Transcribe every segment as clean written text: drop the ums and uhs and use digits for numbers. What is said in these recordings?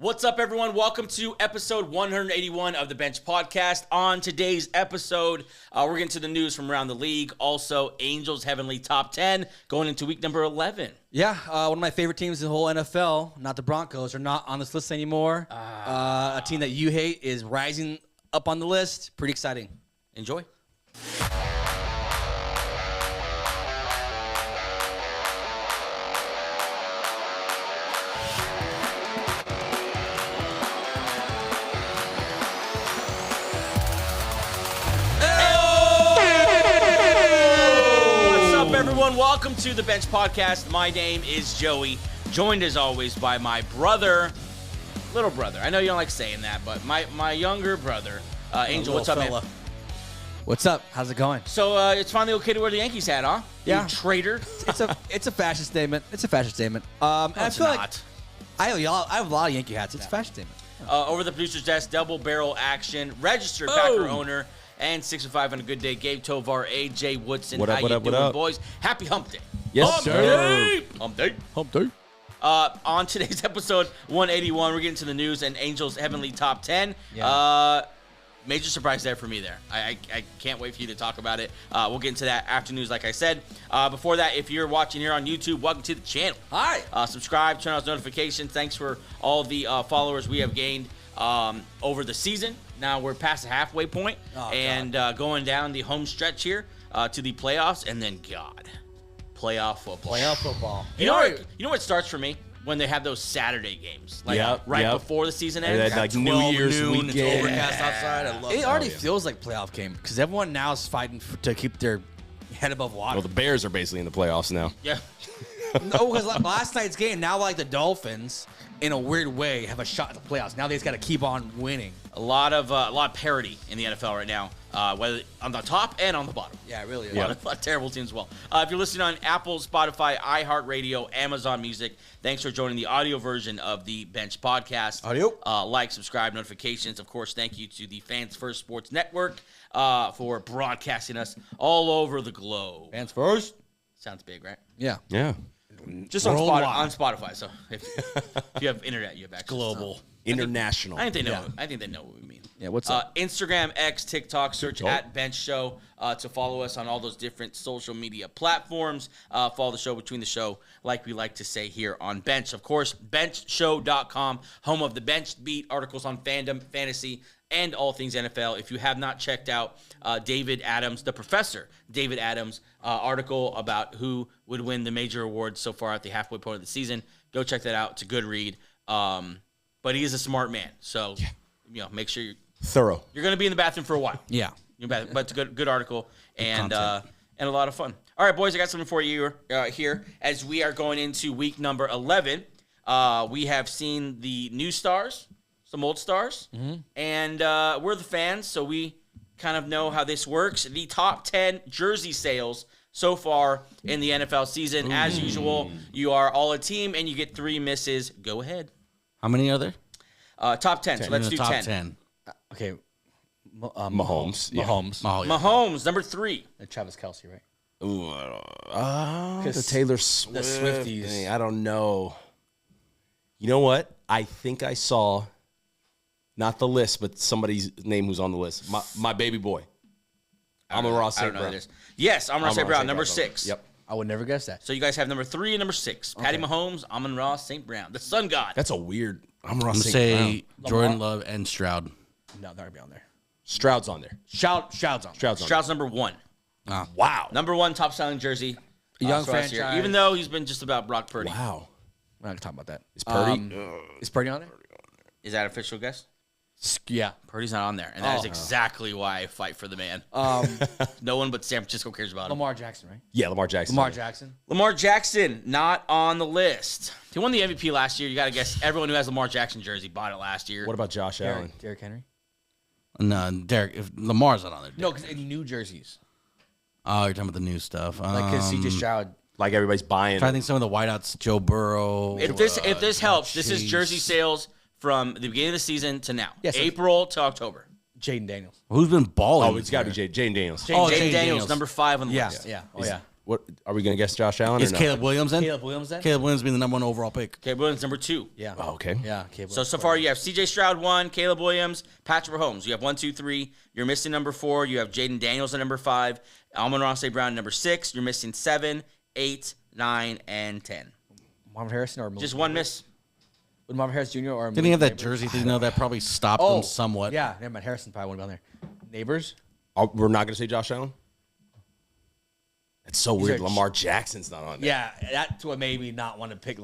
What's up, everyone? Welcome to episode 181 of the Bench Podcast. On today's episode, we're getting to the news from around the league. Also, Angels Heavenly Top 10 going into week number 11. Yeah, one of my favorite teams in the whole NFL, not the Broncos, are not on this list anymore. A team that you hate is rising up on the list. Pretty exciting. Enjoy. Everyone, welcome to the Bench Podcast. My name is Joey, joined as always by my brother, little brother. I know you don't like saying that, but my younger brother, Angel. What's up, man? What's up? How's it going? So it's finally okay to wear the Yankees hat, huh? Yeah. You traitor. It's a fashion statement. It's a fashion statement. No, I it's feel not. like I have a lot of Yankee hats. It's a fashion statement. Over the producer's desk, double barrel action, registered Packer owner, and 6-5 on a good day, Gabe Tovar, AJ Woodson. What up, How what you up, what doing, up? boys? Happy Hump Day. Yes, sir. Hump Day. Hump day. On today's episode 181, we're getting to the news and Angels Heavenly Top 10. Yeah. Major surprise there for me there. I can't wait for you to talk about it. We'll get into that after news, like I said. Before that, if you're watching here on YouTube, welcome to the channel. Hi. Subscribe, turn on notifications. Thanks for all the followers we have gained over the season. Now we're past the halfway point and going down the home stretch here to the playoffs, and then playoff football. Playoff football. You know what starts for me? When they have those Saturday games, like right before the season ends, Like New Year's weekend. It's overcast outside. I love It that. already feels like playoff game because everyone now is fighting to keep their head above water. Well, the Bears are basically in the playoffs now. Yeah. No, because last night's game, now like the Dolphins, in a weird way, have a shot at the playoffs. Now they just got to keep on winning. A lot of parity in the NFL right now, whether on the top and on the bottom. Yeah, it really is. A lot of terrible teams as well. If you're listening on Apple, Spotify, iHeartRadio, Amazon Music, thanks for joining the audio version of the Bench Podcast. Audio. Like, subscribe, notifications. Of course, thank you to the Fans First Sports Network for broadcasting us all over the globe. Fans first. Sounds big, right? Yeah. Yeah. Just on Worldwide. Spotify. So if you have internet, you have access. Global. International. I think they know. I think they know what we mean. Yeah, what's up? Instagram, X, TikTok, search at Bench Show to follow us on all those different social media platforms. Follow the show between the show, like we like to say here on Bench. Of course, benchshow.com, home of the Bench Beat, articles on fandom, fantasy, and all things NFL. If you have not checked out David Adams, the professor, David Adams' article about who would win the major awards so far at the halfway point of the season, go check that out. It's a good read. But he is a smart man, so make sure you're Thorough. You're going to be in the bathroom for a while. Yeah. But it's a good article and a lot of fun. All right, boys, I got something for you here as we are going into week number 11. We have seen the new stars, some old stars, and we're the fans, so we kind of know how this works. The top 10 jersey sales so far in the NFL season. As usual, you are all a team, and you get 3 misses. Go ahead. How many are there? Top 10. So let's do top 10. 10. Okay. Mahomes. Yeah. Mahomes. Oh, yeah. Mahomes, number 3. Travis Kelce, right? Ooh, the Taylor Swift. the Swifties. Thing, I don't know. You know what? I think I saw, not the list, but somebody's name who's on the list. My baby boy. Amon-Ra St. Brown. Yes, Amon-Ra St. Brown, number Brown. 6. Yep. I would never guess that. So you guys have number 3 and number 6. Patty Mahomes, Amon-Ra St. Brown, the Sun God. That's a weird. Amon-Ra I'm going to St. say Brown. Jordan Love and Stroud. No, they're going to be on there. Stroud's on there. Stroud's on. Stroud's number 1. Wow. Number 1 top selling jersey. Young so last year, franchise. even though he's been just about Brock Purdy. Wow. We're not going to talk about that. Is Purdy? Is Purdy on there? Is that official guess? Yeah. Purdy's not on there, and that is exactly why I fight for the man. No one but San Francisco cares about him. Lamar Jackson, right? Yeah, Lamar Jackson. Lamar Jackson, not on the list. He won the MVP last year. You got to guess everyone who has Lamar Jackson jersey bought it last year. What about Josh Allen? Derrick Henry? No, Derek. If Lamar's not on there. No, because in New Jerseys. Oh, you're talking about the new stuff. Like, because CJ Stroud. Like everybody's buying. I think some of the whiteouts, Joe Burrow. If this helps, this is Chase. jersey sales from the beginning of the season to now. Yes, April to October. Jaden Daniels. Who's been balling? Oh, it's got to be Jaden Daniels. Jaden Daniels, number 5 on the list. Yeah. Oh, yeah. What are we going to guess? Josh Allen? Is or no? Caleb Williams then? Caleb Williams then? Caleb Williams being the number 1 overall pick. Caleb Williams, number 2. Yeah. Oh, okay. Yeah. Caleb So far you have C.J. Stroud 1, Caleb Williams, Patrick Mahomes. You have 1, 2, 3. You're missing number 4. You have Jaden Daniels at number 5. Amon-Ra St. Brown number 6. You're missing 7, 8, 9, and 10. Marvin Harrison or Just one miss. Would Marvin Harris Jr. or Didn't he have that jersey thing, though? That probably stopped them somewhat. Yeah, never mind. Harrison probably wouldn't have been on there. Neighbors? We're not going to say Josh Allen? That's so weird. are- Lamar Jackson's not on there. Yeah, that's what made me not want to pick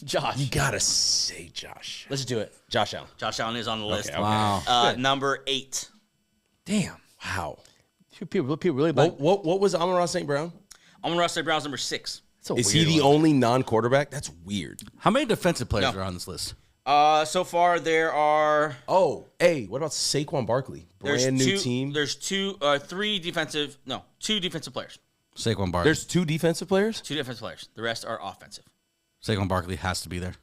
Josh. You got to say Josh. Let's do it. Josh Allen. Josh Allen is on the list. Okay. Wow. Number 8. Damn. Wow. People really like. What was Amon-Ra St. Brown? Amon-Ra St. Brown's number 6. That's a Is he weird the one. only non-quarterback? That's weird. How many defensive players No. are on this list? So far there are Oh, hey, what about Saquon Barkley? Brand new team. There's 2 defensive players. Saquon Barkley. There's 2 defensive players? 2 defensive players. The rest are offensive. Saquon Barkley has to be there.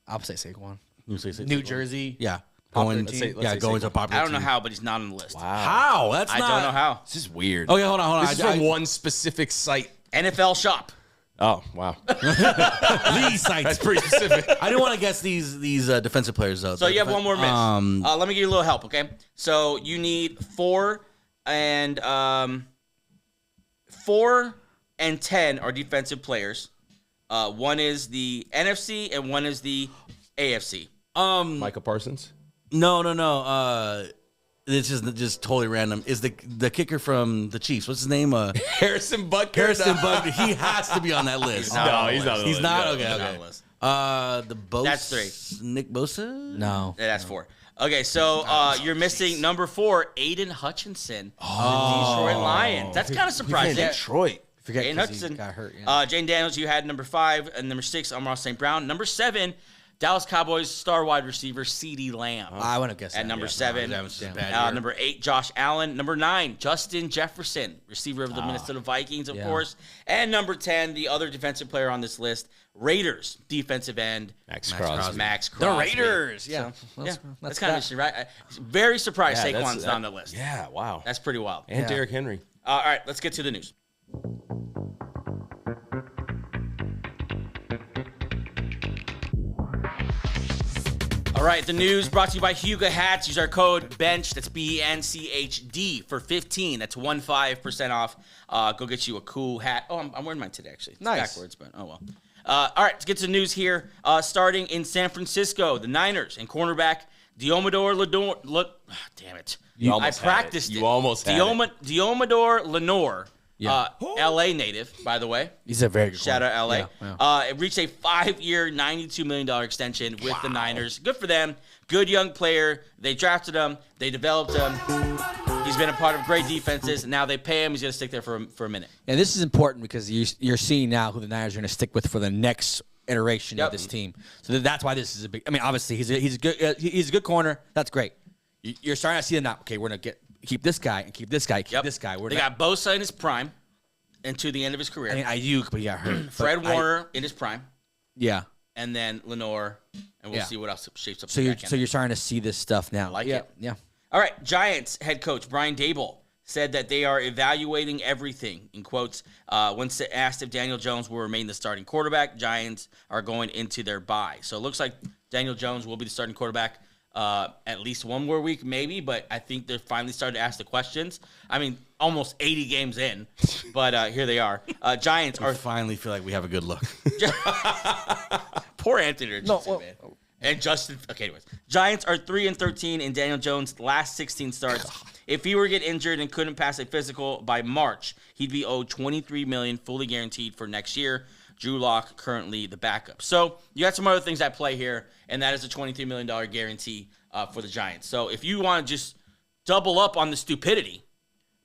I'll say Saquon. You say Saquon? New Jersey. Yeah. Popular Going, team. Let's say going to a Saquon. popular I don't know team. how, but he's not on the list. Wow. How? That's I not. don't know how. This is weird. Okay, hold on. This is from one specific site. NFL Shop. Oh, wow. These sites. That's pretty specific. I didn't want to guess these defensive players though. So you have one more miss. Let me give you a little help, okay? So you need 4 and 10 are defensive players. One is the NFC and one is the AFC. Micah Parsons? No. It's just totally random. Is the kicker from the Chiefs? What's his name? Harrison Butker? Harrison Butker. He has to be on that list. No, he's not on the He's list. not. No, Okay. He's not Okay. on the list. The Bosa. That's 3. Nick Bosa. No. Yeah, that's 4. Okay, so you're missing number 4, Aiden Hutchinson, the Detroit Lions. That's kind of surprising. Detroit. Forget Aiden 'cause he Hutchinson. got hurt. Yeah. Jane Daniels, you had number 5, and number 6, Amon-Ra St. Brown. Number 7, Dallas Cowboys star wide receiver CeeDee Lamb. I wouldn't guess At that. number Yeah. 7. that was just bad year. Number 8, Josh Allen. Number 9, Justin Jefferson, receiver of the Minnesota Vikings, of Yeah. course. And number 10, the other defensive player on this list, Raiders defensive end, Max Crosby. Crosby. Max The Crosby. Raiders. Yeah. Yeah, that's kind of interesting, right? Very surprised Yeah, Saquon's not on the list. Yeah, wow. That's pretty wild. And Yeah. Derrick Henry. All right, let's get to the news. All right, the news brought to you by HUEGA Hats. Use our code BENCH, that's BENCHD, for 15. That's 15% off. Go get you a cool hat. Oh, I'm wearing mine today, actually. It's Nice. backwards, but oh well. All right, let's get to the news here. Starting in San Francisco, the Niners and cornerback Deommodore Lenoir. Damn it. You I almost had practiced it. it. You almost had it. Deommodore Lenoir. Yeah. LA native, by the way. He's a very good Shout out LA. Yeah, yeah. It reached a 5-year, $92 million extension with the Niners. Good for them. Good young player. They drafted him. They developed him. He's been a part of great defenses. And now they pay him. He's going to stick there for a minute. And this is important because you're seeing now who the Niners are going to stick with for the next iteration Yep. of this team. So that's why this is a big. I mean, obviously he's a good corner. That's great. You're starting to see them now. Okay, we're going to keep this guy and keep this guy, keep this guy. They got Bosa in his prime and to the end of his career. I mean, Ayuk, but he got hurt. Fred But Warner in his prime. Yeah. And then Lenoir. And we'll Yeah. see what else shapes up. So the you're back end. so you're starting to see this stuff now. like yeah. it. Yeah. All right, Giants head coach Brian Daboll said that they are evaluating everything, in quotes. Once asked if Daniel Jones will remain the starting quarterback, Giants are going into their bye. So it looks like Daniel Jones will be the starting quarterback at least one more week, maybe, but I think they're finally starting to ask the questions. I mean, almost 80 games in, but here they are. Giants I are finally feel like we have a good look. poor Anthony Richardson, man. And Justin. Okay, anyways, Giants are 3-13 in Daniel Jones' last 16 starts. If he were to get injured and couldn't pass a physical by March, he'd be owed $23 million, fully guaranteed for next year. Drew Lock currently the backup. So you got some other things at play here, and that is a $23 million guarantee for the Giants. So if you want to just double up on the stupidity,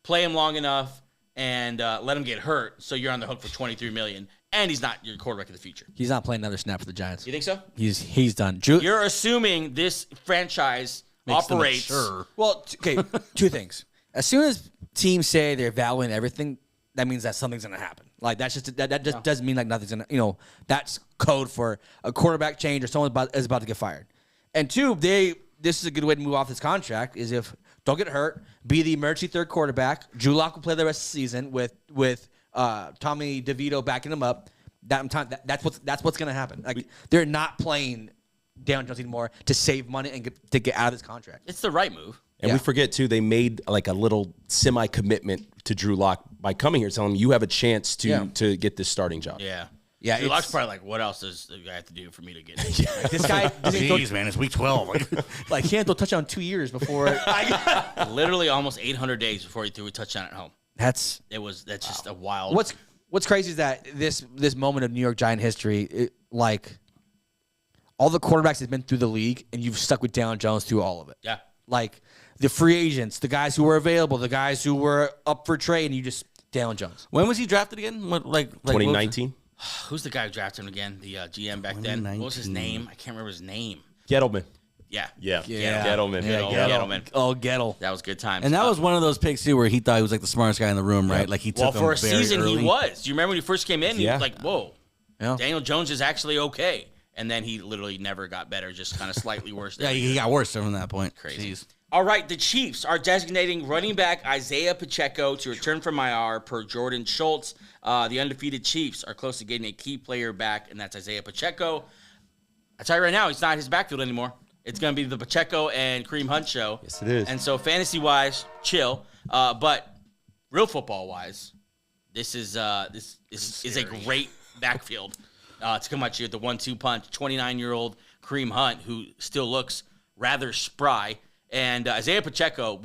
play him long enough and let him get hurt, so you're on the hook for $23 million, and he's not your quarterback of the future. He's not playing another snap for the Giants. You think so? He's done. You're assuming this franchise operates. Sure. Well, okay, two things. As soon as teams say they're valuing everything, that means that something's going to happen. Like that just doesn't mean like nothing's going to, that's code for a quarterback change or someone is about to get fired. And two, this is a good way to move off this contract is if Don't get hurt. Be the emergency third quarterback. Drew Lock will play the rest of the season with Tommy DeVito backing him up. That's what's going to happen. Like they're not playing Daniel Jones anymore to save money and to get out of this contract. It's the right move. And we forget, too, they made like a little semi-commitment to Drew Lock by coming here, telling him you have a chance to get this starting job. Yeah. Yeah, Drew Lock's probably like, what else does the guy have to do for me to get it? This guy doesn't Jeez, man, it's week 12. like he had to touchdown 2 years before. Literally almost 800 days before he threw a touchdown at home. That's just a wild. What's crazy is that this moment of New York Giant history, like all the quarterbacks have been through the league, and you've stuck with Daniel Jones through all of it. Yeah. Like the free agents, the guys who were available, the guys who were up for trade, and you just Daniel Jones. When was he drafted again? Like 2019? Who's the guy who drafted him again? The GM back then. What was his name? I can't remember his name. Gettleman. Yeah. Gettleman. Gettleman. Oh, Gettle. That was good times. And that was one of those picks, too, where he thought he was like the smartest guy in the room, right? Like he took him for a very season, early. he was. Do you remember when he first came in? He was like, whoa, Yeah. Daniel Jones is actually okay. And then he literally never got better, just kind of slightly worse. Yeah, he got worse from that point. Crazy. Jeez. All right, the Chiefs are designating running back Isaiah Pacheco to return from IR per Jordan Schultz. The undefeated Chiefs are close to getting a key player back, and that's Isaiah Pacheco. I tell you right now, he's not his backfield anymore. It's going to be the Pacheco and Kareem Hunt show. Yes, it is. And so fantasy-wise, chill. But real football-wise, this is a great backfield to come at you with the 1-2 punch. 29-year-old Kareem Hunt, who still looks rather spry. And Isaiah Pacheco,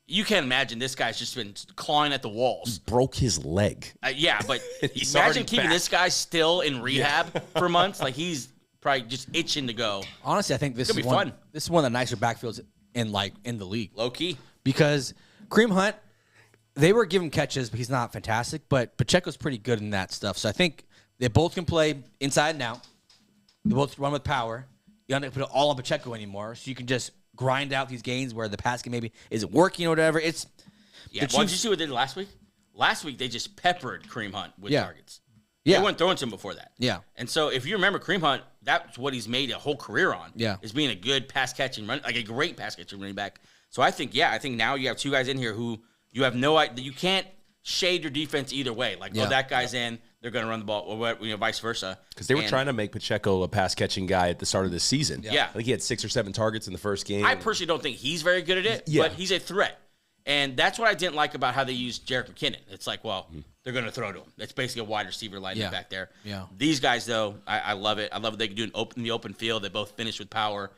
you can't imagine this guy's just been clawing at the walls. Broke his leg. Yeah, but He's imagine already keeping back. this guy still in rehab for months. Like he's probably just itching to go. Honestly, I think this Could is be fun. This is one of the nicer backfields in the league. Low key. Because Kareem Hunt, they were giving catches, but he's not fantastic. But Pacheco's pretty good in that stuff. So I think they both can play inside and out. They both run with power. You don't have to put it all on Pacheco anymore. So you can just grind out these games where the pass game maybe isn't working or whatever. It's Did you see what they did last week? Last week they just peppered Kareem Hunt with targets. Yeah. They weren't throwing to him before that. Yeah. And so if you remember Kareem Hunt, that's what he's made a whole career on. Yeah. Is being a good pass catching run, like a great pass catching running back. So I think now you have two guys in here who you have no idea. You can't shade your defense either way. Like, that guy's in, they're going to run the ball, or vice versa. Because they were trying to make Pacheco a pass-catching guy at the start of the season. Yeah. I think he had 6 or 7 targets in the first game. I personally don't think he's very good at it, but he's a threat. And that's what I didn't like about how they used Jerick McKinnon. It's like, they're going to throw to him. It's basically a wide receiver lineman back there. Yeah. These guys, though, I love it. I love what they can do in the open field. They both finish with power.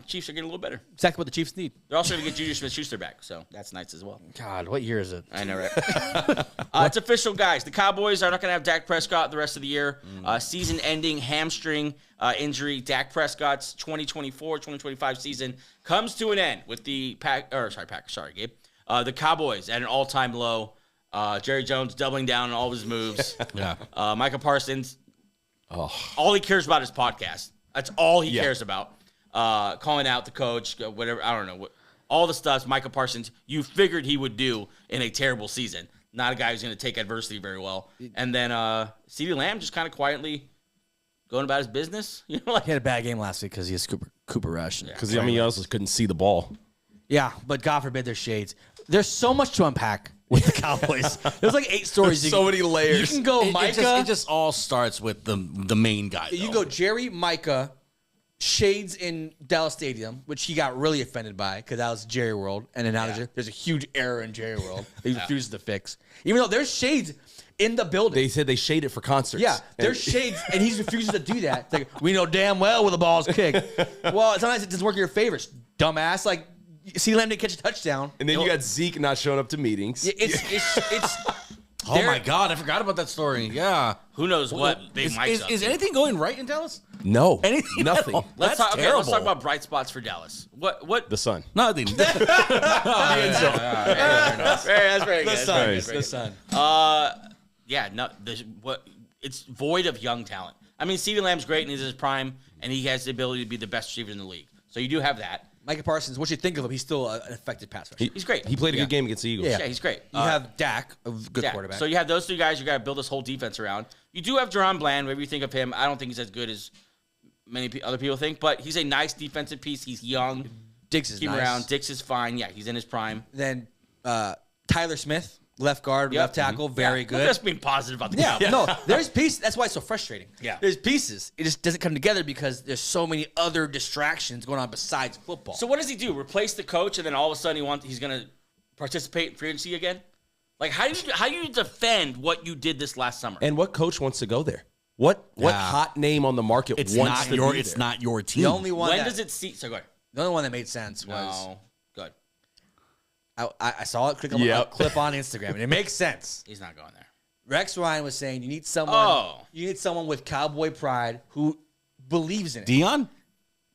Chiefs are getting a little better. exactly what the Chiefs need. They're also going to get Juju Smith-Schuster back, so that's nice as well. God, what year is it? I know, right? It's official, guys. The Cowboys are not going to have Dak Prescott the rest of the year. Season-ending hamstring injury. Dak Prescott's 2024-2025 season comes to an end with the Gabe. The Cowboys at an all-time low. Jerry Jones doubling down on all of his moves. Micah Parsons, all he cares about is podcast. That's all he cares about. Calling out the coach, whatever, I don't know. All the stuff Micah Parsons, you figured he would do in a terrible season. Not a guy who's going to take adversity very well. And then CeeDee Lamb just kind of quietly going about his business. You know, He had a bad game last week because he has Cooper Rush. Because, he also couldn't see the ball. Yeah, but God forbid there's shades. There's so much to unpack with the Cowboys. There's like 8 stories. There's so many layers. You can go Micah. It just all starts with the main guy. You can go Jerry, Micah, shades in Dallas Stadium, which he got really offended by because that was Jerry World. And then now there's a huge error in Jerry World that he refuses to fix. Even though there's shades in the building. They said they shade it for concerts. Yeah, there's shades, and he refuses to do that. It's like, we know damn well where the ball's kicked. Well, sometimes it doesn't work in your favor, dumbass. Like, CeeDee Lamb didn't catch a touchdown. And then you got Zeke not showing up to meetings. It's Oh my God, I forgot about that story. Yeah. who knows what Big Mike's up Is to. anything going right in Dallas? No. Anything? Nothing. Let's That's talk terrible. about bright spots for Dallas. What? The sun. Nothing. That's very good. the sun. It's void of young talent. I mean, CeeDee Lamb's great and he's in his prime, and he has the ability to be the best receiver in the league. So you do have that. Micah Parsons, what you think of him? He's still an effective passer. He's great. He played a good game against the Eagles. Yeah, he's great. You have Dak, a good Yeah. quarterback. So you have those 3 guys you got to build this whole defense around. You do have Jerron Bland. Whatever you think of him, I don't think he's as good as many other people think, but he's a nice defensive piece. He's young. Diggs is keep him nice. around. Dix is fine. Yeah, he's in his prime. Then Tyler Smith, left guard, left tackle, very good. Look at us being positive about the Yeah, no, there's pieces. That's why it's so frustrating. Yeah. There's pieces. It just doesn't come together because there's so many other distractions going on besides football. So what does he do? Replace the coach, and then all of a sudden he's going to participate in free agency again? Like, how do you defend what you did this last summer? And what coach wants to go there? What hot name on the market It's wants not to your. be It's there? not your team. the only one when that, does it see? So go ahead. the only one that made sense was No, good. I saw it click on a clip on Instagram, and it makes sense. He's not going there. Rex Ryan was saying you need someone with cowboy pride who believes in it. Dion.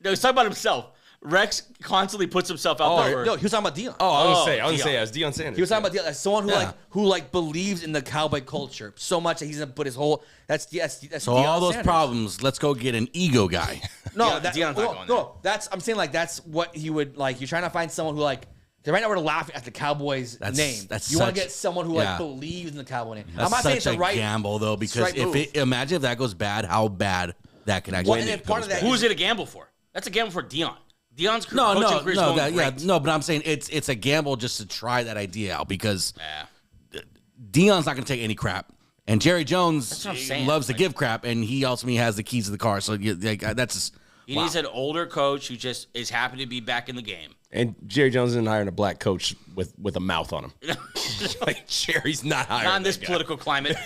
No, he's talking about himself. Rex constantly puts himself out there. No, he was talking about Dion. I was Deion. gonna say, it was Deion Sanders. He was talking about Dion, someone who believes in the cowboy culture so much that he's gonna put his whole. That's So Deion all those Sanders. problems. Let's go get an ego guy. No, Deion's not going there. no. That's I'm saying that's what he would like. You're trying to find someone who they right now we're laughing at the Cowboys name. You want to get someone who believes in the Cowboy name. That's I'm not saying it's such the a right gamble though, because right move. imagine if that goes bad, how bad that can actually. Well, and then part of that Who is it a gamble for? That's a gamble for Dion. Dion's coaching career is no, going great. but I'm saying it's a gamble just to try that idea out because Yeah. Dion's not going to take any crap, and Jerry Jones That's what I'm saying. loves to give crap, and he ultimately has the keys to the car. So that's just, He needs an older coach who just is happy to be back in the game. And Jerry Jones isn't hiring a black coach with a mouth on him. Like Jerry's not hiring. Not in this that guy. political climate.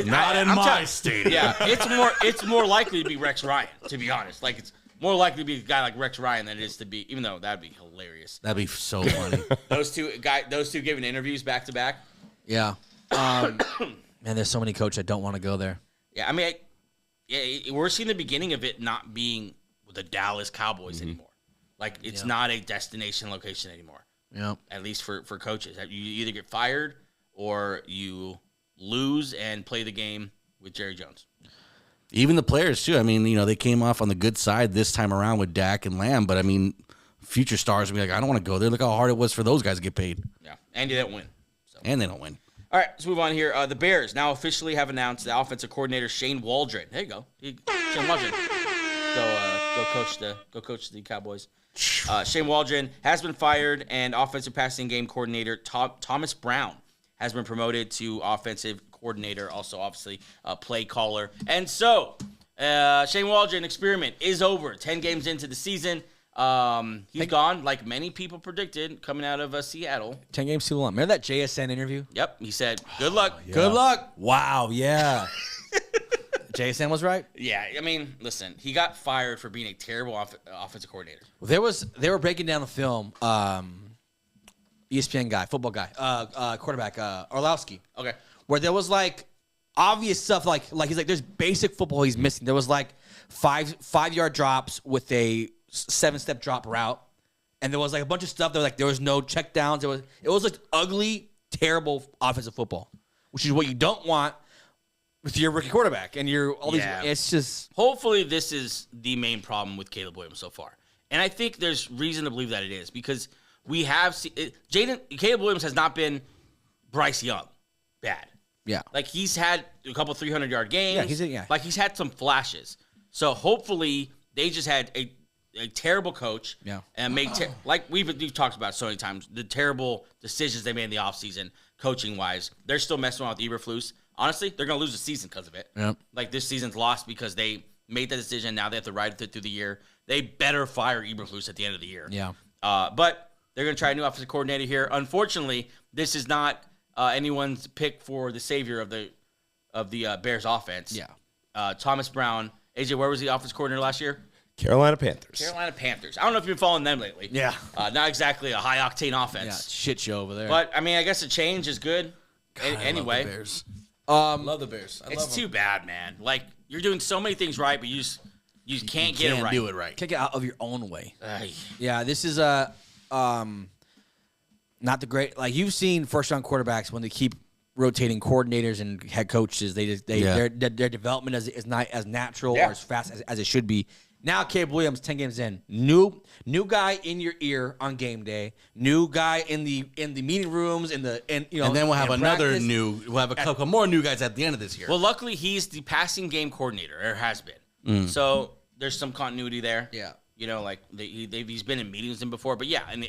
not in my stadium. Yeah, it's more likely to be Rex Ryan, to be honest. Like it's more likely to be a guy like Rex Ryan than it is to be, even though that'd be hilarious. That'd be so funny. Those two giving interviews back to back. Yeah. Man, there's so many coaches that don't want to go there. Yeah, I mean, we're seeing the beginning of it not being the Dallas Cowboys anymore. Like it's not a destination location anymore. Yeah. At least for coaches, you either get fired or you lose and play the game with Jerry Jones. Even the players too. I mean, they came off on the good side this time around with Dak and Lamb, but I mean, future stars will be like, I don't want to go there. Look how hard it was for those guys to get paid. Yeah, and you didn't win. So. And they don't win. All right, let's move on here. The Bears now officially have announced the offensive coordinator Shane Waldron. There you go, Shane Waldron. Go coach the Cowboys. Shane Waldron has been fired, and offensive passing game coordinator Thomas Brown has been promoted to offensive coordinator. Also, obviously, play caller. And so, Shane Waldron experiment is over. 10 games into the season. He's gone, like many people predicted, coming out of Seattle. 10 games too long. Remember that JSN interview? Yep, he said, "Good luck." Yeah. Good luck. Wow, yeah. JSN was right. Yeah, I mean, listen, he got fired for being a terrible offensive coordinator. They were breaking down the film. ESPN guy, football guy, quarterback, Orlowski. Okay. Where there was obvious stuff like he's like there's basic football he's missing. There was 5-yard drops with a 7-step drop route, and there was a bunch of stuff. There was no check downs. It was ugly, terrible offensive football, which is what you don't want with your rookie quarterback and these. It's just hopefully this is the main problem with Caleb Williams so far, and I think there's reason to believe that it is because we have Caleb Williams has not been Bryce Young bad. Yeah, he's had a couple 300-yard games. Yeah, he's had some flashes. So hopefully they just had a terrible coach. Yeah, and we've talked about so many times the terrible decisions they made in the offseason coaching wise. They're still messing around with Eberflus. Honestly, they're going to lose the season because of it. Yep. This season's lost because they made that decision. Now they have to ride it through the year. They better fire Eberflus at the end of the year. Yeah. But they're going to try a new offensive coordinator here. Unfortunately, this is not anyone's pick for the savior of the Bears offense. Yeah. Thomas Brown. AJ, where was the offensive coordinator last year? Carolina Panthers. Carolina Panthers. I don't know if you've been following them lately. Yeah. Not exactly a high-octane offense. Yeah, shit show over there. But, I mean, I guess a change is good. Anyway. I love the Bears. Love the Bears. It's too bad, man. You're doing so many things right, but you can't get it right. Do it right. Can't get out of your own way. Ay. Yeah, this is not the great. You've seen first-round quarterbacks when they keep rotating coordinators and head coaches. Their development is not as natural or as fast as it should be. Now, Caleb Williams, 10 games in, new guy in your ear on game day, new guy in the meeting rooms, and then we'll have practice. we'll have a couple more new guys at the end of this year. Well, luckily, he's the passing game coordinator, or has been. So there's some continuity there. Yeah. You know, like he's been in meetings with him before. But yeah, in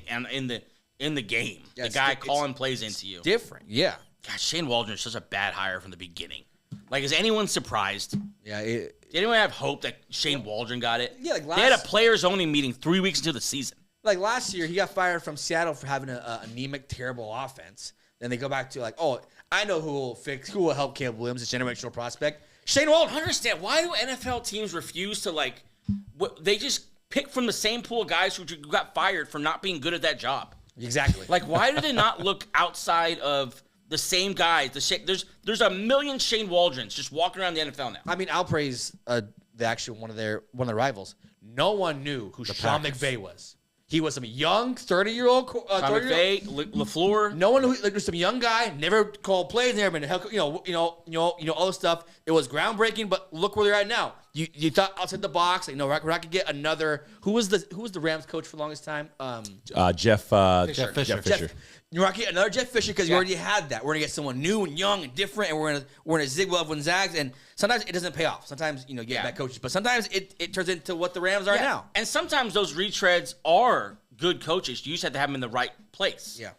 the game, Yeah, the guy calling plays into you. Different. Yeah. God, Shane Waldron is such a bad hire from the beginning. Like, is anyone surprised? Yeah. Did anyone have hope that Shane Waldron got it? Yeah, like they had a players-only meeting 3 weeks into the season. Like last year, he got fired from Seattle for having an anemic, terrible offense. Then they go back to like, oh, I know who will help Caleb Williams, a generational prospect. Shane Waldron. I understand. Why do NFL teams refuse to, like, they just pick from the same pool of guys who got fired for not being good at that job? Exactly. Like, why do they not look outside of the same guys? There's a million Shane Waldrons just walking around the NFL now. I mean, I'll praise the actual one of their rivals. No one knew who Sean McVay was. He was some young 30-year-old. Sean McVay, LaFleur. No one who like was some young guy, never called plays, never been all this stuff. It was groundbreaking, but look where they're at now. You thought outside the box, like, no, we're not gonna get another. Who was the Rams coach for the longest time? Jeff Fisher. You're not getting another Jeff Fisher because you already had that. We're gonna get someone new and young and different, and we're gonna zig while everyone zags. And sometimes it doesn't pay off. Sometimes you get bad coaches, but sometimes it turns into what the Rams are now. And sometimes those retreads are good coaches. You just have to have them in the right place. Yeah.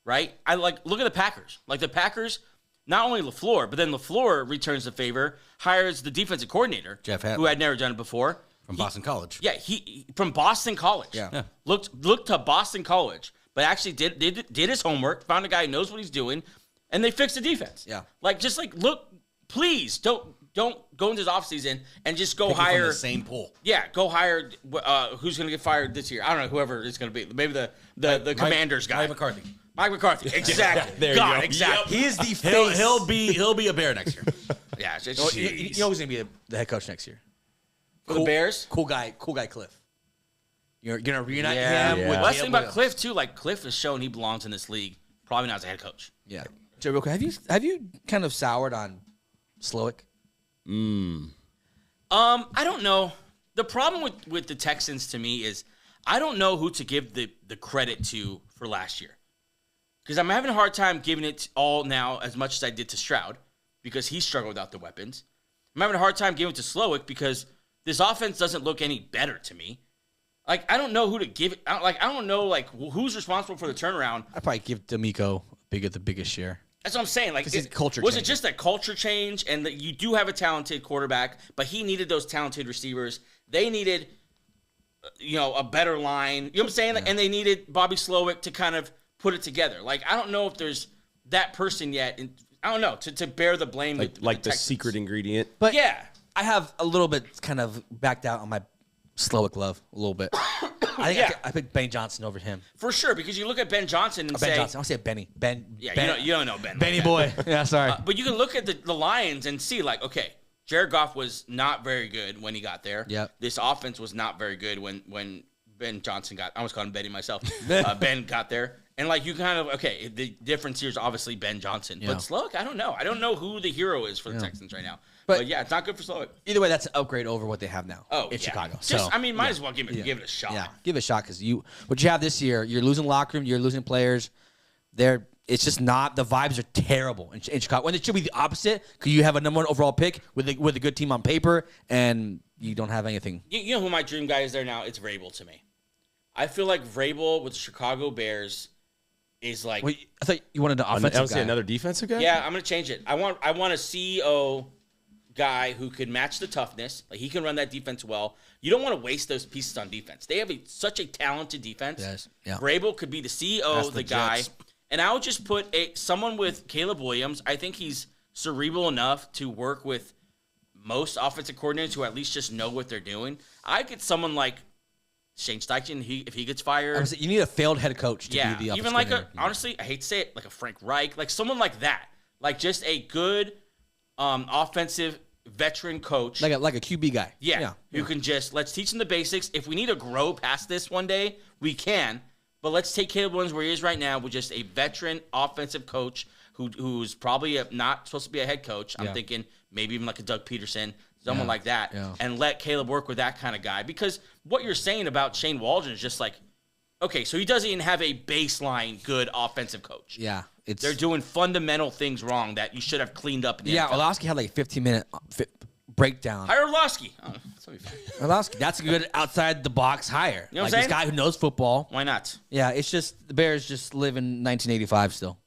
Right? Look at the Packers. Like the Packers, not only LaFleur, but then LaFleur returns the favor, hires the defensive coordinator, Jeff Hadley, who had never done it before. From Boston College. Yeah, he from Boston College. Yeah. Looked to Boston College, but actually did his homework, found a guy who knows what he's doing, and they fixed the defense. Yeah. Look, please don't go into this offseason and just go Picking hire from the same pool. Yeah, go hire who's going to get fired this year. I don't know, whoever it's going to be. Maybe the Commanders guy. Mike McCarthy. Mike McCarthy. Exactly. There you go. Exactly. He is the face. He'll be a Bear next year. Yeah. You know who's gonna be the head coach next year? For the Bears? Cool guy Cliff. You're gonna reunite Yeah. him with Last thing about Williams. Cliff too, like Cliff has shown he belongs in this league. Probably not as a head coach. Yeah. Joe, real quick, have you kind of soured on Slowick? I don't know. The problem with the Texans to me is I don't know who to give the credit to for last year. Because I'm having a hard time giving it all now as much as I did to Stroud because he struggled without the weapons. I'm having a hard time giving it to Slowick because this offense doesn't look any better to me. Like, I don't know who to give it. I don't know, like, who's responsible for the turnaround. I'd probably give D'Amico the biggest share. That's what I'm saying. Like, he's culture was it changer. just a culture change and that you do have a talented quarterback, but he needed those talented receivers. They needed, a better line. You know what I'm saying? Like, and they needed Bobby Slowick to kind of put it together. Like, I don't know if there's that person yet. And I don't know, to bear the blame. Like the Texans. secret ingredient. But yeah. I have a little bit kind of backed out on my Slowick love a little bit. I think I picked Ben Johnson over him. For sure, because you look at Ben Johnson and Ben Johnson. I'll say Benny. Ben. You don't know Ben. Benny like boy. Yeah, sorry. But you can look at the Lions and see, like, okay, Jared Goff was not very good when he got there. Yep. This offense was not very good when Ben Johnson got. I almost called him Benny myself. Ben got there. And, like, you kind of, okay, the difference here is obviously Ben Johnson. Yeah. But Slowick, I don't know. I don't know who the hero is for the Texans right now. But yeah, it's not good for Slowick. Either way, that's an upgrade over what they have now in yeah. Chicago. Just, So, might as well give it a shot. yeah, give it a shot because what you have this year, you're losing locker room, you're losing players. It's just not, the vibes are terrible in Chicago. When it should be the opposite because you have a number one overall pick with a good team on paper and you don't have anything. You know who my dream guy is there now? It's Vrabel to me. I feel like Vrabel with the Chicago Bears is like. Wait, I thought you wanted an offensive guy. Another defensive guy? Yeah, I'm gonna change it. I want a CEO guy who could match the toughness. Like, he can run that defense well. You don't want to waste those pieces on defense. They have such a talented defense. Yes. Yeah. Vrabel could be the CEO, the guy, Jets. and I would just put someone with Caleb Williams. I think he's cerebral enough to work with most offensive coordinators who at least just know what they're doing. I get someone like Shane Steichen, if he gets fired. You need a failed head coach to be the offensive even like coordinator. honestly, I hate to say it, like a Frank Reich, like someone like that, like just a good offensive veteran coach, like a QB guy. Who can just let's teach him the basics. If we need to grow past this one day, we can. But let's take Caleb Williams where he is right now with just a veteran offensive coach who's probably not supposed to be a head coach. I'm thinking maybe even like a Doug Peterson. Someone like that, and let Caleb work with that kind of guy. Because what you're saying about Shane Waldron is just like, okay, so he doesn't even have a baseline good offensive coach. Yeah. They're doing fundamental things wrong that you should have cleaned up in the NFL. Orlovsky had like a 15-minute breakdown. Hire Orlovsky. Oh, that's gonna be fun. Orlovsky, that's a good outside the box hire. You know what I'm Like saying? this guy who knows football. Why not? Yeah, it's just the Bears just live in 1985 still.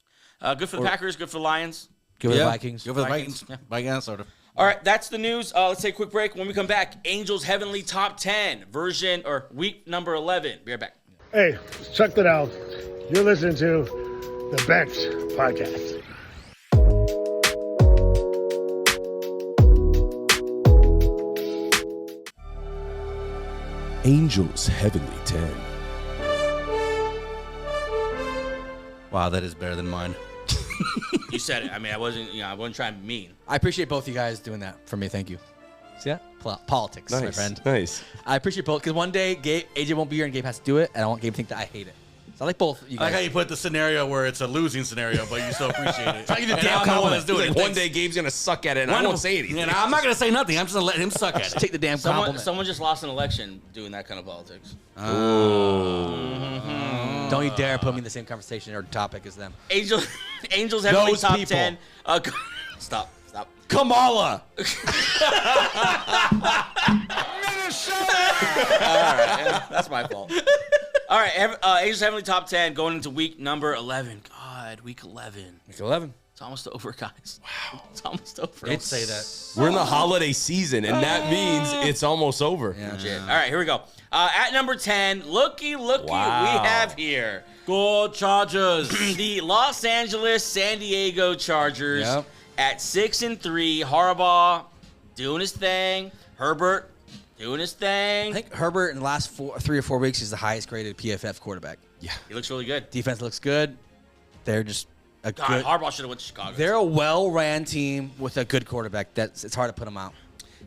Good for the Packers. Good for the Lions. Good with the Vikings. Go for the Vikings. Vikings. Vikings, sort of. All right, that's the news. Let's take a quick break. When we come back, Angels Heavenly Top 10 version or week number 11. Be right back. Hey, check that out. You're listening to the Bench Podcast. Angels Heavenly 10. Wow, that is better than mine. You said it. I mean, I wasn't trying to be mean. I appreciate both you guys doing that for me. Thank you. See that? Politics, my friend. Nice. I appreciate both because one day AJ won't be here and Gabe has to do it, and I want Gabe to think that I hate it. So I like both you I like guys. how you put the scenario where it's a losing scenario, but you still appreciate it. Tell you the And damn I'm the one that's compliment. doing it. One day Gabe's going to suck at it, and I won't say anything. And I'm not going to say nothing. I'm just going to let him suck at it. Take the damn compliment. Someone just lost an election doing that kind of politics. Don't you dare put me in the same conversation or topic as them. Angels Heavenly Those Top people. 10. Stop. Kamala. All right, yeah, that's my fault. All right, Angels Heavenly Top 10 going into week number 11. God, week 11. Week 11. It's almost over, guys. Wow. It's almost over. Don't say that. We're in the holiday season, and that means it's almost over. Yeah. Legit. All right, here we go. At number 10, looky, Wow. we have here Go Chargers. the Los Angeles San Diego Chargers Yep. at 6-3. Harbaugh doing his thing. Herbert doing his thing. I think Herbert in the last 3 or 4 weeks is the highest graded PFF quarterback. Yeah. He looks really good. Defense looks good. They're just a God, good. Harbaugh should have went to Chicago. They're a well-ran team with a good quarterback. It's hard to put them out.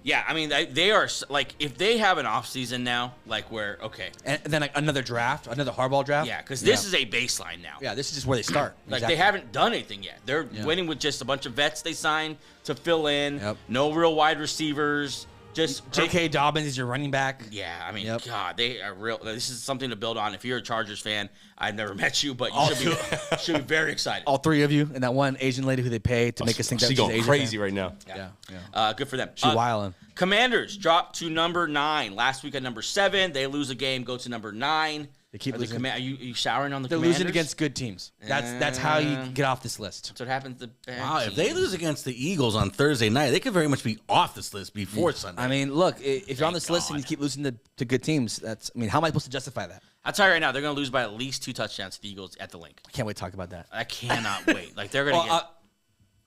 Yeah, I mean, they are, like, if they have an offseason now, like, where, okay. And then like, another draft, another Harbaugh draft. Yeah, because this is a baseline now. Yeah, this is just where they start. Like, Exactly. they haven't done anything yet. They're Yeah. winning with just a bunch of vets they signed to fill in. Yep. No real wide receivers. Just J.K. Dobbins is your running back. Yeah, I mean, Yep. God, they are real. This is something to build on. If you're a Chargers fan, I've never met you, but you should be very excited. All three of you and that one Asian lady who they pay to make us think that She's she's going Asian crazy fan. right now. Yeah. Good for them. She wildin'. Commanders dropped to number 9. Last week at number 7. They lose a game, go to number 9. They keep Are losing. are you showering on the They're Commanders? losing against good teams. That's how you get off this list. That's what happens to bad Wow, if they teams. lose against the Eagles on Thursday night, they could very much be off this list before Sunday. I mean, look, if you're on Thank this list and you God. keep losing to good teams, I mean, how am I supposed to justify that? I'll tell you right now, they're going to lose by at least 2 touchdowns to the Eagles at the Link. I can't wait to talk about that. I cannot wait. Like, they're going to Well,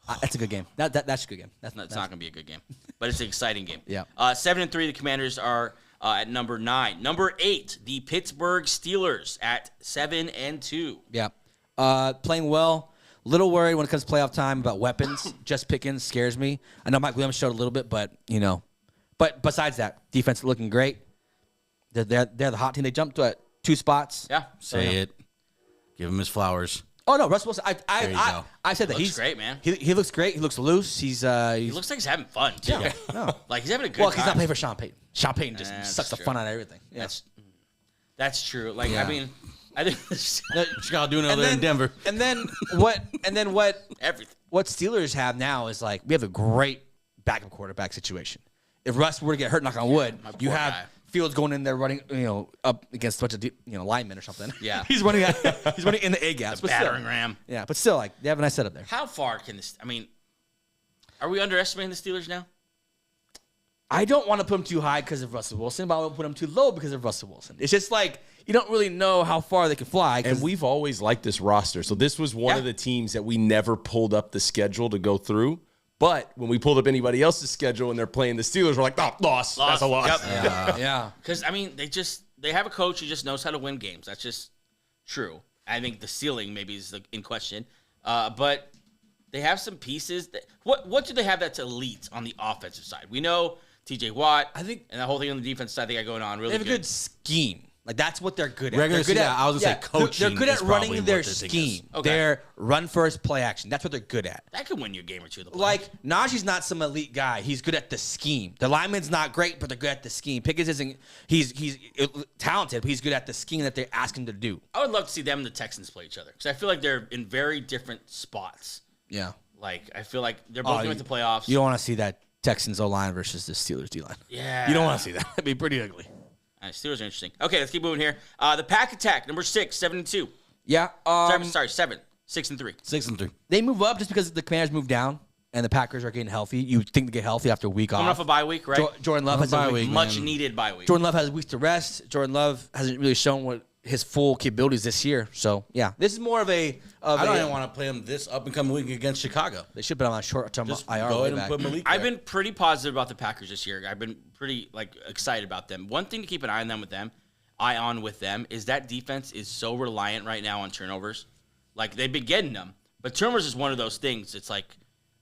get... That's a good game. That's a good game. It's not going to be a good game, but it's an exciting game. Yeah. 7-3, the Commanders are at number 9. Number 8, the Pittsburgh Steelers at 7-2. Yeah. Playing well. Little worried when it comes to playoff time about weapons. Just Pickens scares me. I know Mike Williams showed a little bit, but But besides that, defense looking great. They're the hot team. They jumped to 2 spots. Yeah. Say it. Give him his flowers. Oh no, Russell Wilson. There you go. I said that Looks he's great, man. He looks great. He looks loose. He looks like he's having fun, too. yeah. No. Like, he's having a good Well, time. he's not playing for Sean Payton. Sean Payton just That's sucks the true. fun out of everything. Yeah. That's true. Like, Yeah. I mean, I think What you got to do now there in Denver? And then what? everything. What Steelers have now is like we have a great backup quarterback situation. If Russ were to get hurt, knock on wood, you poor have guy. Fields going in there running, up against a bunch of linemen or something. Yeah. he's running in the A gaps. But still, Battering ram. yeah, but still, like they have a nice setup there. How far can this... I mean, are we underestimating the Steelers now? I don't want to put him too high because of Russell Wilson, but I want to put him too low because of Russell Wilson. It's just like you don't really know how far they can fly. And 'cause we've always liked this roster. So this was one Yeah. of the teams that we never pulled up the schedule to go through. But when we pulled up anybody else's schedule and they're playing the Steelers, we're like, oh, loss. That's a loss. Yep. yeah. Because, I mean, they have a coach who just knows how to win games. That's just true. I think the ceiling maybe is in question. But they have some pieces. What do they have that's elite on the offensive side? We know TJ Watt. I think- and the whole thing on the defense side they got going on really They have a good scheme. Like that's what they're good at. Regular They're good season, at. I was gonna say coaching They're good at is probably running what their the thing is. scheme. Okay. They're run first, play action. That's what they're good at. That could win you a game or two. Like Najee's not some elite guy. He's good at the scheme. The lineman's not great, but they're good at the scheme. Pickens isn't. He's talented, but he's good at the scheme that they ask him to do. I would love to see them and the Texans play each other because I feel like they're in very different spots. Yeah. Like I feel like they're both going to the playoffs. You don't want to see that Texans O-line versus the Steelers D-line. Yeah. You don't want to see that. It'd be pretty ugly. All right, Steelers are interesting. Okay, let's keep moving here. The Pack Attack, number 6, 7-2. Yeah. Sorry, 7, 6-3. 6-3. They move up just because the Commanders move down and the Packers are getting healthy. You think they get healthy after a week Coming off. off a bye week, right? Jordan Love has bye a week. week. Much man. needed bye week. Jordan Love has weeks to rest. Jordan Love hasn't really shown what his full capabilities this year. So, yeah, this is more of a... I don't even want to play him this up-and-coming week against Chicago. They should put him on short-term Just IR. go way ahead and back. put Malik I've there. been pretty positive about the Packers this year. I've been pretty excited about them. One thing to keep an eye on with them is that defense is so reliant right now on turnovers. Like, they've been getting them, but turnovers is one of those things. It's like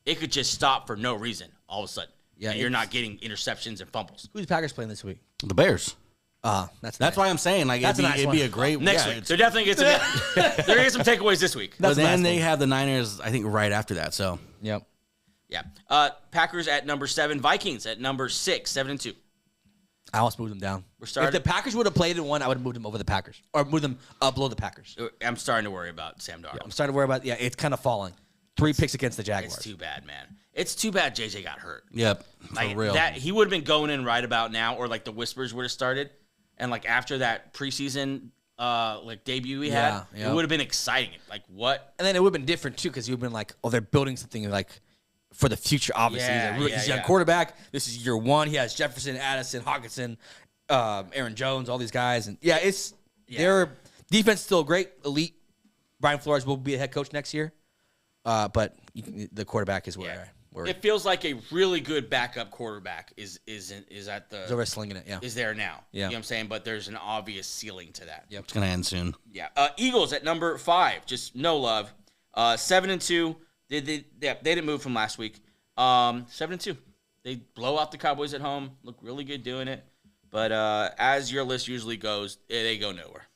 it could just stop for no reason all of a sudden. Yeah, and you're not getting interceptions and fumbles. Who's the Packers playing this week? The Bears. That's That's why I'm saying, like, That's it'd a be, nice it'd be one. a great Next yeah, week, it's- they're definitely they're gonna get some takeaways this week. But That's a nice then they one. have the Niners, I think, right after that. So Yep. Yeah. Packers at number 7, Vikings at number 6, 7-2. I almost moved them down. We're starting- If the Packers would have played in one, I would have moved them over the Packers. Or moved them below the Packers. I'm starting to worry about Sam Darnold. I'm starting to worry about, it's kind of falling. 3 picks against the Jaguars. It's too bad, man. It's too bad JJ got hurt. yep, for Like, real. that he would have been going in right about now, or like the whispers would have started, and like after that preseason debut he had, Yeah. it would have been exciting. Like what? And then it would have been different, too, because you would have been like, oh, they're building something like for the future, obviously. Yeah, He's a young yeah. quarterback. This is year 1. He has Jefferson, Addison, Hawkinson, Aaron Jones, all these guys. And their defense is still great, elite. Brian Flores will be a head coach next year. But the quarterback is where I worry. It feels like a really good backup quarterback is at the He's over slinging it, yeah. is there now. Yeah. You know what I'm saying? But there's an obvious ceiling to that. Yep. It's gonna end soon. Yeah. Eagles at number 5, just no love. 7-2. They didn't move from last week. 7-2. They blow out the Cowboys at home. Look really good doing it. But as your list usually goes, they go nowhere.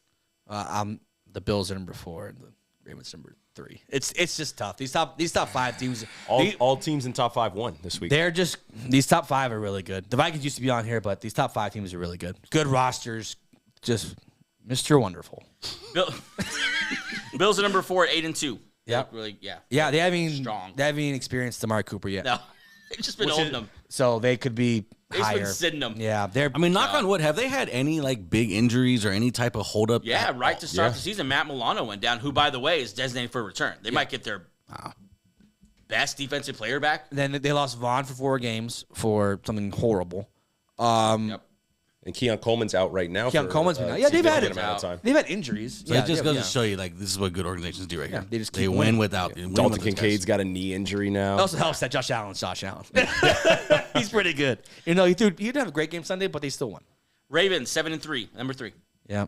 The Bills are number 4 and the Ravens number 3. It's just tough. These top 5 teams. All teams in top 5 won this week. They're just these top 5 are really good. The Vikings used to be on here, but these top 5 teams are really good. Good rosters, just Mr. Wonderful. Bills are number 4 at 8-2. Yep. Really, yeah. Yeah, they haven't Strong. experienced Amari Cooper yet. No, they've just been holding them. So they could be They've higher. been sitting them. Yeah, they're. I mean, knock on wood, have they had any like big injuries or any type of hold up? Yeah, right to start the season, Matt Milano went down, who, by the way, is designated for a return. They might get their best defensive player back. Then they lost Vaughn for 4 games for something horrible. Yep. And Keon Coleman's out right now. Keon Coleman's been out. Yeah, they've had significant amount of time. They've had injuries. So yeah, it just yeah, goes yeah. to show you, like, this is what good organizations do right here. they just They keep win winning. without win Dalton with those Kincaid's guys. got a knee injury now. It also helps that Josh Allen's Josh Allen. He's pretty good. You know, he didn't have a great game Sunday, but they still won. Ravens 7-3, number 3. Yeah,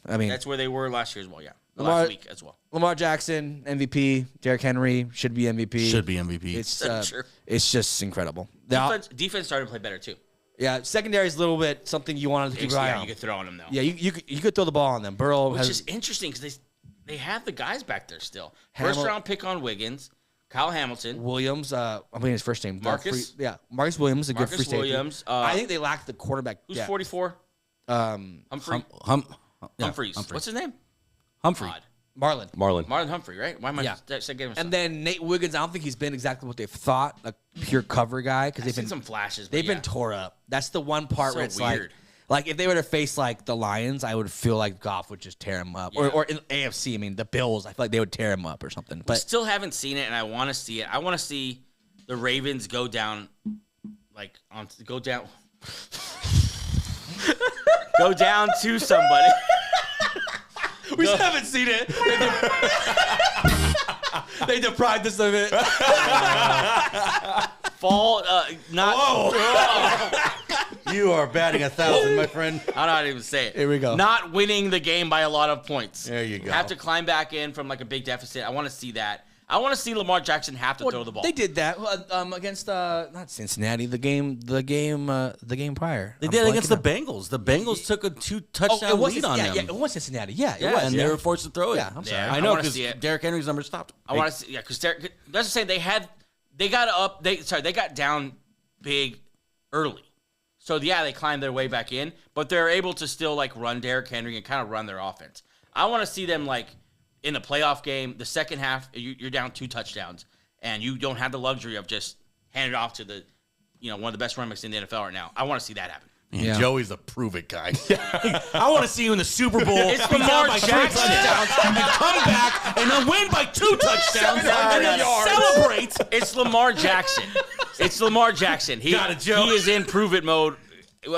I mean, That's where they were last year as well. Yeah, Lamar- last week as well. Lamar Jackson MVP, Derrick Henry should be MVP. Should be MVP. It's just incredible. Defense started to play better too. Yeah, secondary is a little bit something you wanted to keep an eye Yeah, on. you could throw on them though. Yeah, you could throw the ball on them. Burrow Which has is interesting because they have the guys back there still. First round pick on Wiggins, Kyle Hamilton. Williams. I'm putting his first name. Marcus? Marcus Williams, a good Marcus free safety. Williams, I think they lack the quarterback. Who's depth. 44? Humphrey. Humphreys. What's his name? Humphrey. Odd. Marlon. Marlon Humphrey, right? Why am I Yeah. getting him? And then Nate Wiggins. I don't think he's been exactly what they've thought, a pure cover guy, because I've they've seen been some flashes. they've been tore up. That's the one part So where it's weird. like if they were to face like the Lions, I would feel like Goff would just tear him up, or in AFC. I mean, the Bills. I feel like they would tear him up or something. But Still haven't seen it, and I want to see it. I want to see the Ravens go down, go down to somebody. we still haven't seen it. They deprived us of it. You are batting 1,000, my friend. I don't even say it. Here we go. Not winning the game by a lot of points. There you go. Have to climb back in from like a big deficit. I want to see that. I want to see Lamar Jackson have to throw the ball. They did that against not Cincinnati. The game prior. They did it against the Bengals. The Bengals took a 2-touchdown lead on them. Yeah, it was Cincinnati. Yeah, it Yeah, was. and they were forced to throw it. Yeah, I'm sorry. Yeah, I I know wanna because see it. Derrick Henry's number stopped. I want to see, because that's what I'm saying. They got up. They got down big early. So yeah, they climbed their way back in, but they're able to still like run Derrick Henry and kind of run their offense. I want to see them like in the playoff game, the second half, you're down 2 touchdowns, and you don't have the luxury of just handing it off to the one of the best running backs in the NFL right now. I want to see that happen. And Joey's a prove it guy. I want to see you in the Super Bowl. It's be Lamar down by 2 Jackson. touchdowns and come back and then win by 2 touchdowns and then celebrate. It's Lamar Jackson. It's Lamar Jackson. Got it, Joe. He is in prove it mode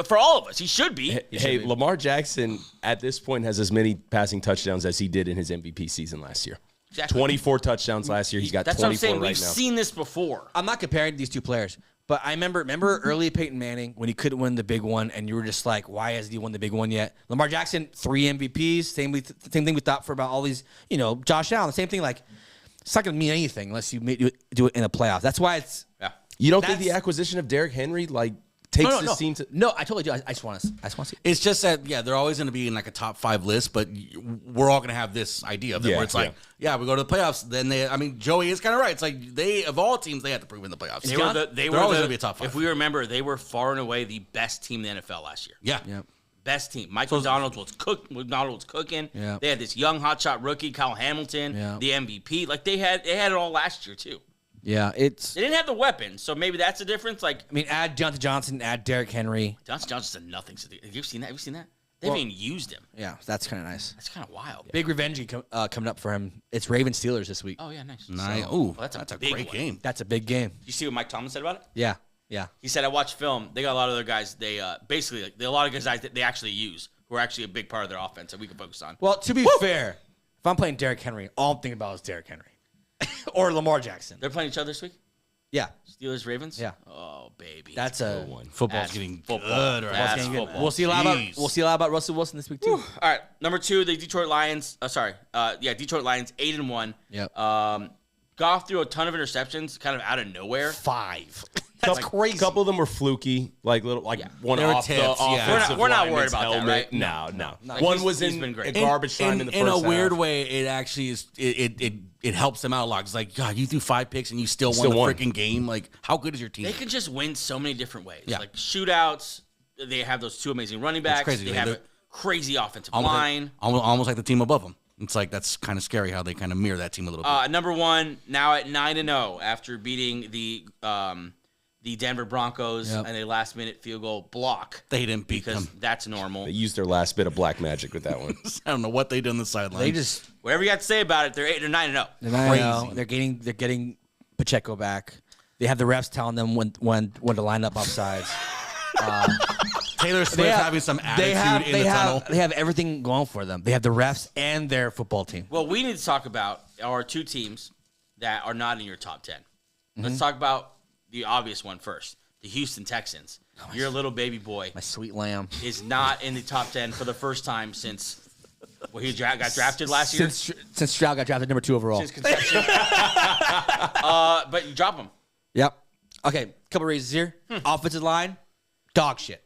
for all of us. He should be. Hey, Lamar Jackson at this point has as many passing touchdowns as he did in his MVP season last year. Exactly. 24 touchdowns last year. He's got That's what 24 I'm saying. right We've now. seen this before. I'm not comparing these two players, but I remember early Peyton Manning when he couldn't win the big one, and you were just like, why hasn't he won the big one yet? Lamar Jackson, 3 MVPs. Same thing we thought for about all these, Josh Allen. The same thing. Like, it's not going to mean anything unless you do it in the playoffs. That's why it's. Yeah. You don't think the acquisition of Derrick Henry takes this team to? No, I totally do. I just want to see. It's just that, they're always going to be in like a top 5 list, but we're all going to have this idea of them where it's like, we go to the playoffs. Then Joey is kind of right. It's like of all teams, they have to prove in the playoffs. They're always going to be a top 5. If we remember, they were far and away the best team in the NFL last year. Yeah. Best team. Mike McDonald was cooking. Yeah. They had this young hotshot rookie, Kyle Hamilton, the MVP. Like they had it all last year too. Yeah, They didn't have the weapons, so maybe that's the difference. Like, add Jonathan Johnson, add Derrick Henry. Johnson's a nothing. Have you seen that? They haven't even used him. Yeah, that's kind of nice. That's kind of wild. Big revenge coming up for him. It's Ravens Steelers this week. Oh yeah, nice. That's a big great one. game. That's a big game. You see what Mike Tomlin said about it? Yeah. He said, I watched film. They got a lot of other guys. They basically a lot of guys that they actually use who are actually a big part of their offense that we can focus on. Well, to be fair, if I'm playing Derrick Henry, all I'm thinking about is Derrick Henry or Lamar Jackson. They're playing each other this week. Yeah, Steelers Ravens. Yeah. Oh baby, that's a one. Football's getting good. That's getting good. football. We'll see a lot about Russell Wilson this week too. All right, number 2, the Detroit Lions. Detroit Lions 8-1. Yep. Goff threw a ton of interceptions, kind of out of nowhere. 5. That's crazy. A couple of them were fluky, one They were off the tips, yeah. offensive We're not worried lineman's about that, helmet. right? No. Like, One he's was been in great. a garbage time in the first In a weird half. way, it actually is. It helps them out a lot. It's like, God, you threw 5 picks and you still won the won. freaking game. Like, how good is your team? They can just win so many different ways. Yeah. Like shootouts. They have those 2 amazing running backs. crazy. They They- have they're- a crazy offensive almost line. almost like the team above them. It's like that's kind of scary how they kind of mirror that team a little bit. Number 1 now at 9-0 after beating the Denver Broncos Yep. and a last-minute field goal block. They didn't beat Because them. that's normal. They used their last bit of black magic with that one. I don't know what they did on the sideline. They just Whatever you have to say about it, they're 9-0. they're getting Pacheco back. They have the refs telling them when to line up offsides. Taylor Swift having some attitude in the tunnel. They have everything going for them. They have the refs and their football team. What we need to talk about are 2 teams that are not in your top 10. Mm-hmm. Let's talk about the obvious one first. The Houston Texans. Your little baby boy My sweet lamb. is not in the top 10 for the first time since he got drafted last year. Since Stroud got drafted number 2 overall. Since conception. But you drop him. Yep. Okay, couple raises here. Offensive line, dog shit.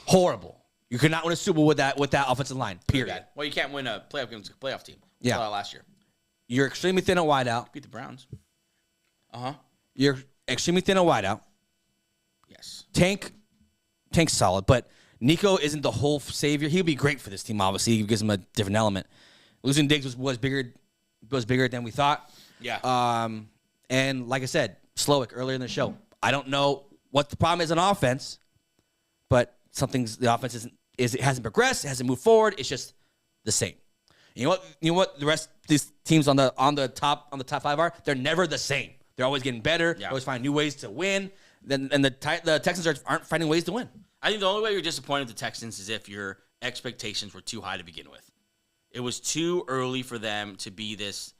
Horrible. You could not win a Super Bowl with that offensive line. Period. Well, you can't win a playoff game against a playoff team. Yeah. Saw that last year. You're extremely thin at wideout. Beat the Browns. You're extremely thin at wideout. Yes. Tank's solid, but Nico isn't the whole savior. He'll be great for this team, obviously. He gives him a different element. Losing Diggs was bigger than we thought. Yeah. And like I said, Slowick earlier in the show. I don't know what the problem is on offense, but the offense it hasn't progressed, it hasn't moved forward. It's just the same. You know what the rest of these teams on the top 5 are? They're never the same. They're always getting better. They always find new ways to win. And the Texans aren't finding ways to win. I think the only way you're disappointed with the Texans is if your expectations were too high to begin with. It was too early for them to be this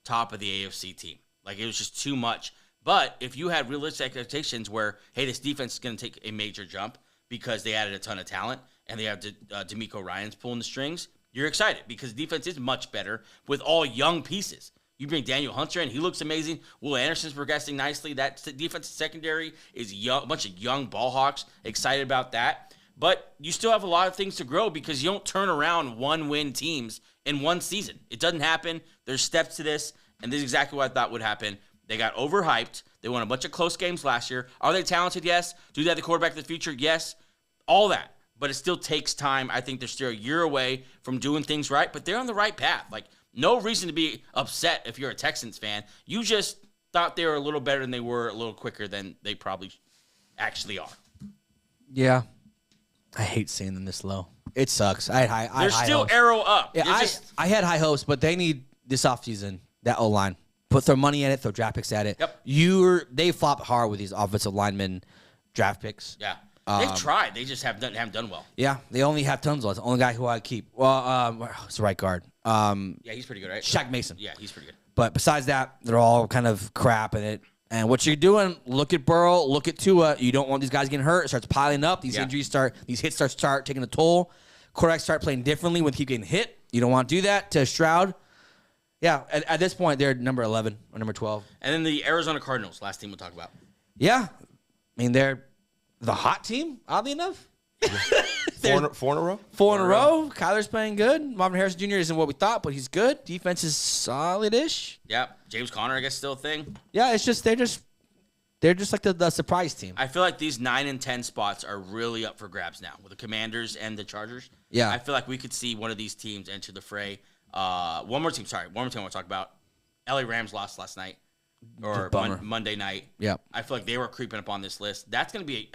top of the AFC team. Like, it was just too much. But if you had realistic expectations where, hey, this defense is going to take a major jump because they added a ton of talent and they have D'Amico Ryans pulling the strings, you're excited because the defense is much better with all young pieces. You bring Daniel Hunter in, he looks amazing. Will Anderson's progressing nicely. That defensive secondary is young, a bunch of young ball hawks. Excited about that. But you still have a lot of things to grow because you don't turn around 1-win teams in one season. It doesn't happen. There's steps to this, and this is exactly what I thought would happen. They got overhyped. They won a bunch of close games last year. Are they talented? Yes. Do they have the quarterback of the future? Yes. All that. But it still takes time. I think they're still a year away from doing things right, but they're on the right path. Like, no reason to be upset if you're a Texans fan. You just thought they were a little better than they were, a little quicker than they probably actually are. Yeah. I hate seeing them this low. It sucks. I had high They're still hopes. arrow up. Yeah, They're just- I had high hopes, but they need this offseason, that O-line. Throw money at it, throw draft picks at it. Yep. They flopped hard with these offensive linemen draft picks. Yeah. They've tried. They just haven't done well. Yeah, they only have Tunzel. It's the only guy who I keep. Well, it's the right guard. Yeah, he's pretty good, right? Shaq Mason. Yeah, he's pretty good. But besides that, they're all kind of crap in it. And what you're doing, look at Burrow, look at Tua. You don't want these guys getting hurt. It starts piling up. These injuries these hits start taking a toll. Quarterbacks start playing differently when they keep getting hit. You don't want to do that to Stroud. Yeah, at this point, they're number 11 or number 12. And then the Arizona Cardinals, last team we'll talk about. Yeah. I mean, they're the hot team, oddly enough. Four in a row? 4 in a row. Kyler's playing good. Marvin Harrison Jr. isn't what we thought, but he's good. Defense is solid-ish. Yeah. James Conner, I guess, still a thing. Yeah, it's just they're just like the surprise team. I feel like these 9 and 10 spots are really up for grabs now with the Commanders and the Chargers. Yeah. I feel like we could see one of these teams enter the fray. One more team I want to talk about. LA Rams lost last night or Monday night. Yeah. I feel like they were creeping up on this list. That's going to be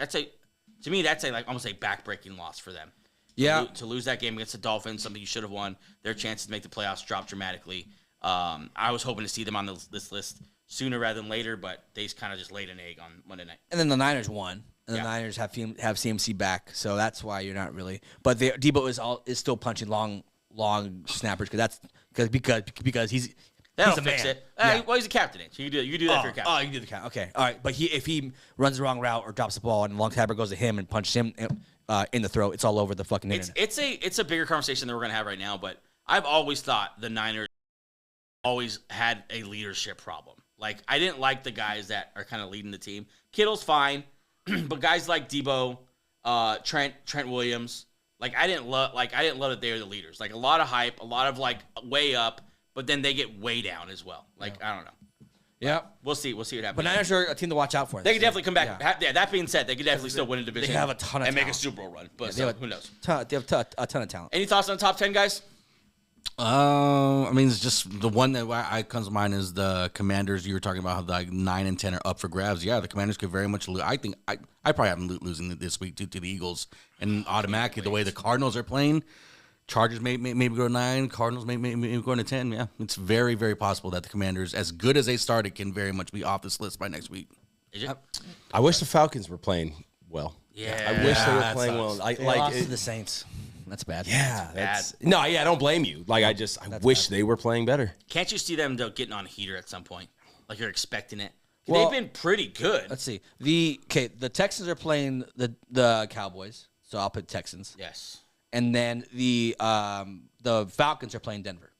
to me that's like almost a backbreaking loss for them. Yeah. To lose that game against the Dolphins, something you should have won, their chances to make the playoffs drop dramatically. I was hoping to see them on this list sooner rather than later, but they kind of just laid an egg on Monday night. And then the Niners won. And the Niners have CMC back, so that's why you're not really. But Deebo is still punching long snappers because he's That'll a fix man. it. Yeah. Well, he's a captain. So you can do that for your captain. Oh, you can do the count. Okay, all right. But if he runs the wrong route or drops the ball and the long snapper goes to him and punches him in the throat, it's all over the fucking internet. It's a bigger conversation than we're gonna have right now. But I've always thought the Niners always had a leadership problem. Like I didn't like the guys that are kind of leading the team. Kittle's fine, but guys like Deebo, Trent Williams, like I didn't love that they were the leaders. Like a lot of hype, a lot of like way up. But then they get way down as well. Like, I don't know. Yeah. We'll see what happens. But Niners are a team to watch out for. They could definitely come back. Yeah, that being said, they could definitely still win a division. They have a ton of and make a talent. Super Bowl run. But who knows? They have a ton of talent. Any thoughts on the top 10, guys? I mean, it's just the one that comes to mind is the Commanders. You were talking about how like 9 and 10 are up for grabs. Yeah, the Commanders could very much lose. I think I probably have them losing this week to the Eagles, and automatically the way the Cardinals are playing. Chargers maybe go to 9. Cardinals maybe go to 10. Yeah, it's very, very possible that the Commanders, as good as they started, can very much be off this list by next week. I wish the Falcons were playing well. Yeah. I wish they were playing well. They lost to the Saints. That's bad. Yeah, That's no, I don't blame you. Like I wish they were playing better. Can't you see them though getting on a heater at some point? Like you're expecting it. Well, They've been pretty good. Let's see. The Texans are playing the Cowboys, so I'll put Texans. Yes. And then the Falcons are playing Denver.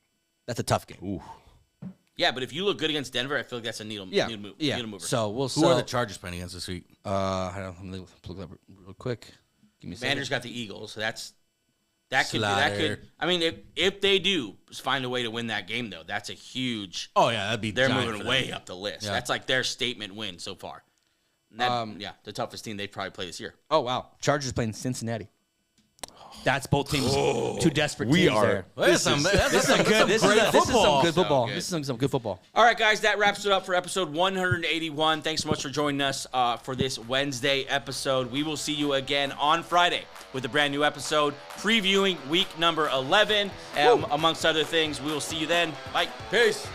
That's a tough game. Ooh. Yeah, but if you look good against Denver, I feel like that's a needle mover. So we'll. Who are the Chargers playing against this week? I don't. Let me look it up real quick. Give me a second. Commanders got the Eagles, so that could. Slaughter. I mean, if they do find a way to win that game, though, that's a huge. Oh yeah, that'd be. They're giant moving for them. way up the list. Yeah. that's like their statement win so far. And the toughest team they'd probably play this year. Oh wow, Chargers playing Cincinnati. That's both teams. Two desperate We teams are- there. That's some good football. This is some good football. Good. This is some good football. All right, guys, that wraps it up for episode 181. Thanks so much for joining us for this Wednesday episode. We will see you again on Friday with a brand new episode previewing week number 11. Amongst other things, we will see you then. Bye. Peace.